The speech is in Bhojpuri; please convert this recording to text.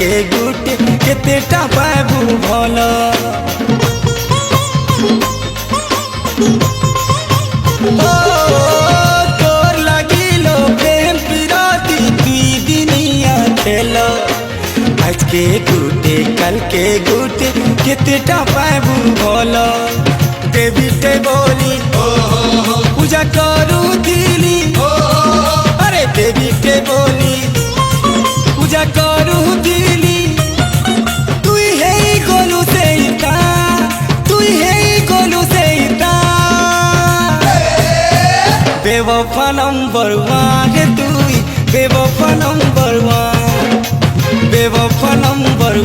के गुटे केतेटा पाबू भल तोर लगिलो प्रेम पिराती दुई दिनिया खेल आज के गुटे कल के गुटे केतेटा पाबू भल देवी ते बोली पूजा करू दिली अरे देवी के बोली पूजा करू दिली